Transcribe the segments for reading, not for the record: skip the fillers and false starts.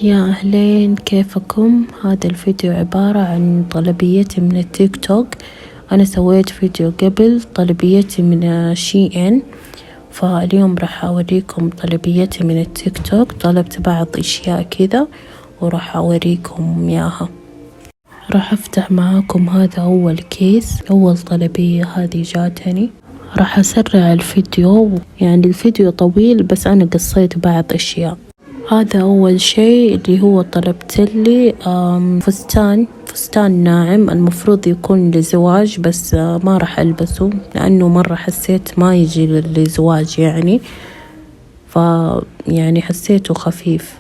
يا أهلين، كيفكم؟ هذا الفيديو عبارة عن طلبيتي من التيك توك. أنا سويت فيديو قبل طلبيتي من شي إن، فاليوم راح أوريكم طلبيتي من التيك توك. طلبت بعض أشياء كذا وراح أوريكم إياها. راح أفتح معاكم هذا أول كيس، أول طلبية هذه جاتني. راح أسرع الفيديو، يعني الفيديو طويل بس أنا قصيت بعض أشياء. هذا أول شيء اللي هو طلبت لي فستان ناعم، المفروض يكون لزواج بس ما راح ألبسه لأنه مرة حسيت ما يجي للزواج يعني حسيته خفيف.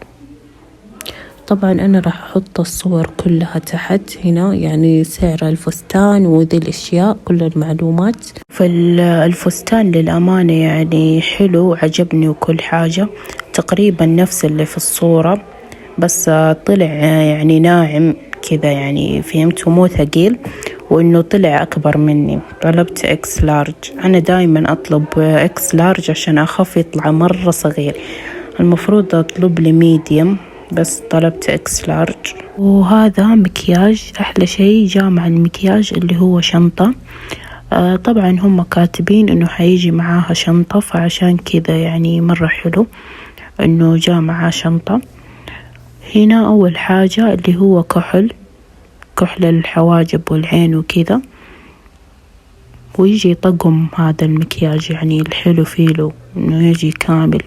طبعا أنا راح أحط الصور كلها تحت هنا، يعني سعر الفستان وذي الأشياء كل المعلومات. فالفستان للأمانة يعني حلو، عجبني وكل حاجة تقريبا نفس اللي في الصورة، بس طلع يعني ناعم كذا، يعني فهمتوا، مو ثقيل، وإنه طلع أكبر مني. طلبت إكس لارج، أنا دايما أطلب إكس لارج عشان أخاف يطلع مرة صغير، المفروض أطلب لي ميديم بس طلبت إكس لارج. وهذا مكياج، أحلى شيء جاء مع المكياج اللي هو شنطة. طبعا هم كاتبين إنه حيجي معاها شنطة، فعشان كذا يعني مرة حلو إنه جاء معاه شنطة. هنا أول حاجة اللي هو كحل الحواجب والعين وكذا، ويجي طقم هذا المكياج، يعني الحلو فيه إنه يجي كامل،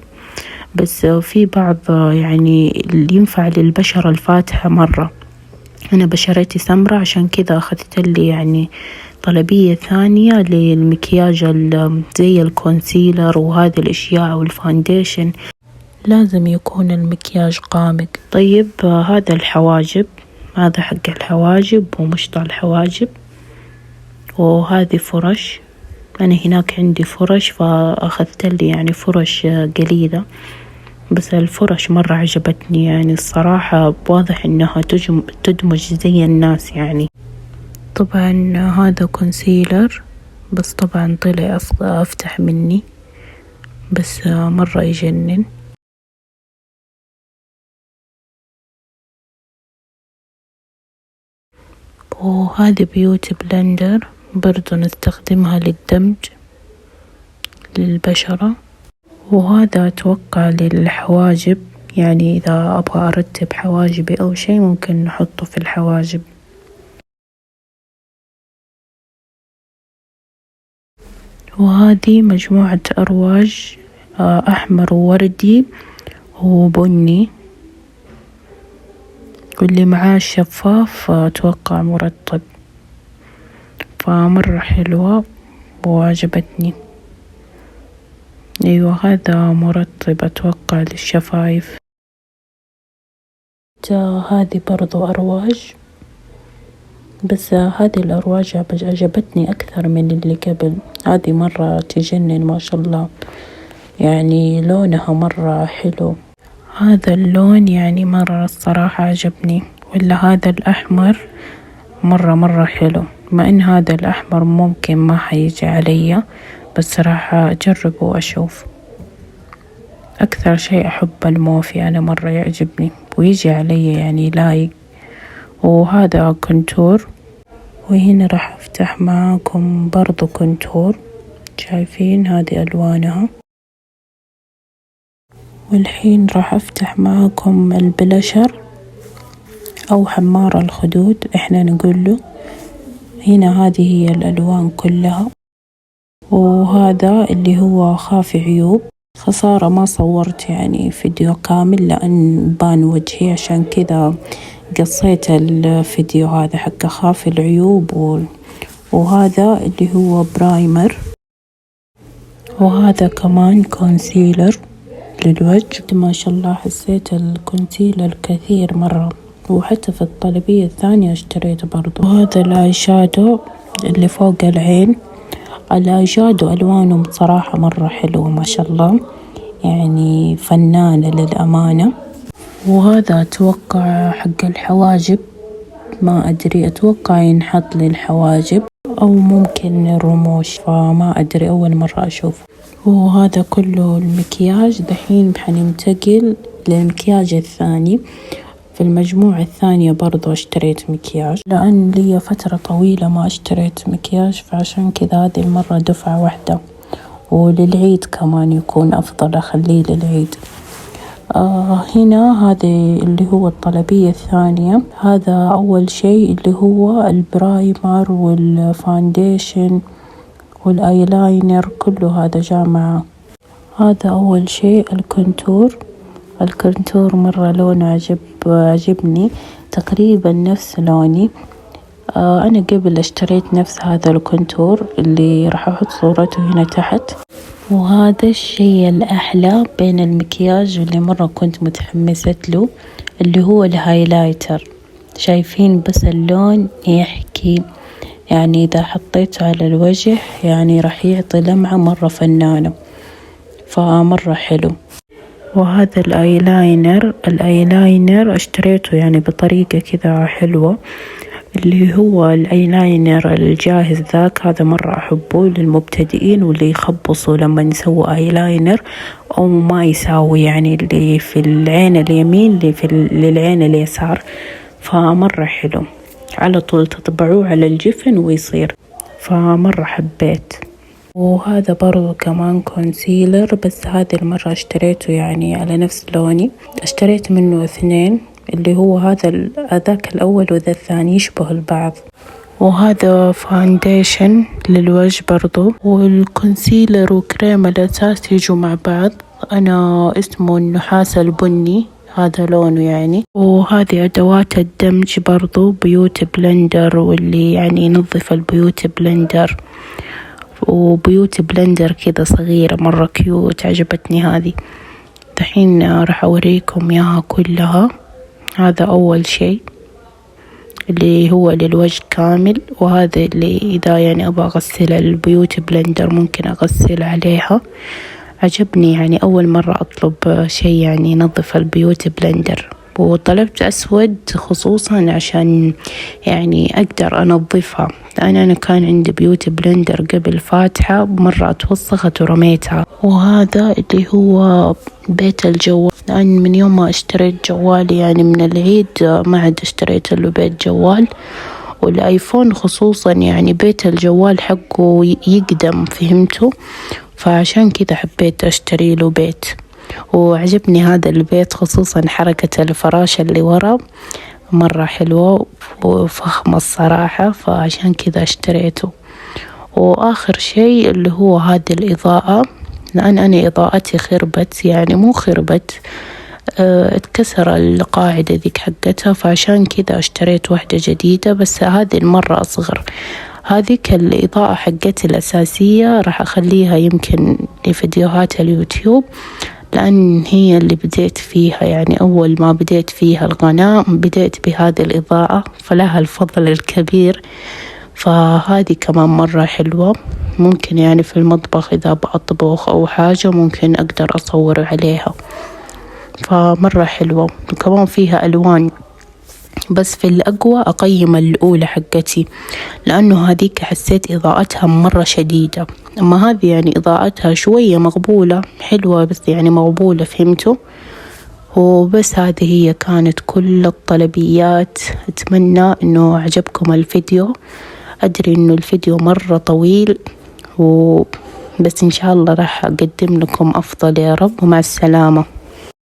بس في بعض يعني اللي ينفع للبشرة الفاتحة مرة. أنا بشرتي سمرة عشان كذا أخذت لي يعني طلبية ثانية للمكياج زي الكونسيلر وهذه الأشياء والفاونديشن، لازم يكون المكياج غامق. طيب هذا الحواجب، هذا حق الحواجب ومشط الحواجب، وهذه فرش. أنا هناك عندي فرش فأخذت لي يعني فرش قليلة، بس الفرش مرة عجبتني، يعني الصراحة واضح إنها تدمج زي الناس يعني. طبعا هذا كونسيلر، بس طبعا طلع أفتح مني، بس مرة يجنن. وهذه بيوتي بلندر، برضو نستخدمها للدمج للبشرة. وهذا أتوقع للحواجب، يعني إذا أبغى أرتب حواجبي أو شيء ممكن نحطه في الحواجب. وهذه مجموعة أرواج، أحمر ووردي وبني، واللي معاه الشفاف أتوقع مرطب، فمرة حلوة وعجبتني. أيوة هذا مرطب أتوقع للشفايف. هذه برضو أرواج، بس هذه الأرواج عجبتني أكثر من اللي قبل، هذه مرة تجنن ما شاء الله، يعني لونها مرة حلو. هذا اللون يعني مرة الصراحة عجبني، ولا هذا الأحمر مرة حلو، مع إن هذا الأحمر ممكن ما حيجي علي، بس راح أجربه وأشوف. أكثر شيء أحب الموفي، أنا مرة يعجبني ويجي علي يعني لايق. وهذا كونتور، وهنا راح أفتح معاكم برضو كونتور، شايفين هذه ألوانها. والحين راح أفتح معاكم البلشر أو حمار الخدود إحنا نقول له. هنا هذه هي الألوان كلها، وهذا اللي هو خافي عيوب. خسارة ما صورت يعني فيديو كامل لأن بان وجهي، عشان كذا قصيت الفيديو هذا حق خافي العيوب. وهذا اللي هو برايمر، وهذا كمان كونسيلر للوجه. ما شاء الله حسيت الكونسيلر كثير مرة، وحتى في الطلبية الثانية اشتريته برضو. وهذا الاي شادو اللي فوق العين. الاي شادو ألوانهم بصراحة مرة حلوة ما شاء الله، يعني فنانة للأمانة. وهذا أتوقع حق الحواجب، ما أدري، أتوقع ينحط للحواجب أو ممكن الرموش، فما أدري، أول مرة أشوف. وهذا كله المكياج. دحين حننتقل للمكياج الثاني، في المجموعة الثانية برضو اشتريت مكياج، لأن لي فترة طويلة ما اشتريت مكياج، فعشان كذا هذه المرة دفعة واحدة، وللعيد كمان يكون أفضل أخليه للعيد. هنا هذا اللي هو الطلبية الثانية. هذا أول شيء اللي هو البرايمر والفاونديشن والآيلاينر، كله هذا جاء معه. هذا أول شيء الكونتور. الكونتور مرة لونه عجبني، تقريبا نفس لوني. أنا قبل اشتريت نفس هذا الكونتور اللي راح أحط صورته هنا تحت. وهذا الشيء الأحلى بين المكياج اللي مرة كنت متحمسة له، اللي هو الهايلايتر. شايفين بس اللون يحكي، يعني إذا حطيته على الوجه يعني راح يعطي لمعة مرة فنانة، فمرة حلو. وهذا الآيلاينر اشتريته يعني بطريقة كذا حلوة، اللي هو الآيلاينر الجاهز ذاك، هذا مرة أحبه للمبتدئين واللي يخبصوا لما يسووا آيلاينر أو ما يساوي، يعني اللي في العين اليمين اللي في للعين اليسار، فمرة حلو. على طول تطبعوه على الجفن ويصير، فمرة حبيت. وهذا برضو كمان كونسيلر، بس هذه المرة اشتريته يعني على نفس لوني، اشتريت منه 2، اللي هو هذاك الأول وذا الثاني يشبه البعض. وهذا فاونديشن للوجه برضو، والكونسيلر وكريم الأساس يجوا مع بعض. أنا اسمه النحاس البني، هذا لونه يعني. وهذه أدوات الدمج برضو، بيوت بلندر، واللي يعني ينظف البيوت بلندر، وبيوت بلندر كذا صغيرة مرة كيوت، عجبتني هذه. دحين راح أوريكم إياها كلها. هذا أول شيء اللي هو للوجه كامل، وهذا اللي إذا يعني أبغى أغسل البيوت بلندر ممكن أغسل عليها. عجبني يعني أول مرة أطلب شيء يعني ينظف البيوت بلندر، وطلبت أسود خصوصا عشان يعني أقدر أنظفها، لأن أنا كان عندي بيوت بلندر قبل فاتحة مرة اتوسخت ورميتها. وهذا اللي هو بيت الجوال، لأن من يوم ما اشتريت جوالي يعني من العيد ما عاد اشتريت له بيت جوال، والآيفون خصوصا يعني بيت الجوال حقه يقدم، فهمتوا؟ فعشان كذا حبيت أشتري له بيت. وعجبني هذا البيت خصوصا حركة الفراشة اللي ورا مرة حلوة وفخمة الصراحة، فعشان كذا اشتريته. وآخر شيء اللي هو هذه الإضاءة، لأن أنا إضاءتي خربت، يعني مو خربت، اتكسر القاعدة ذيك حقتها، فعشان كذا اشتريت واحدة جديدة، بس هذه المرة أصغر. هذيك الإضاءة حقتي الأساسية راح أخليها يمكن لفيديوهات اليوتيوب، لأن هي اللي بديت فيها، يعني أول ما بديت فيها القناة بديت بهذه الإضاءة، فلها الفضل الكبير. فهذه كمان مرة حلوة، ممكن يعني في المطبخ إذا بأطبخ أو حاجة ممكن أقدر أصور عليها، فمرة حلوة. وكمان فيها ألوان، بس في الأقوى أقيم الأولى حقتي، لأنه هذيك حسيت إضاءتها مرة شديدة، أما هذه يعني إضاءتها شوية مقبولة، حلوة بس يعني مقبولة، فهمتوا؟ وبس هذه هي كانت كل الطلبيات. أتمنى أنه عجبكم الفيديو، أدري أنه الفيديو مرة طويل، بس إن شاء الله راح أقدم لكم أفضل يا رب، ومع السلامة.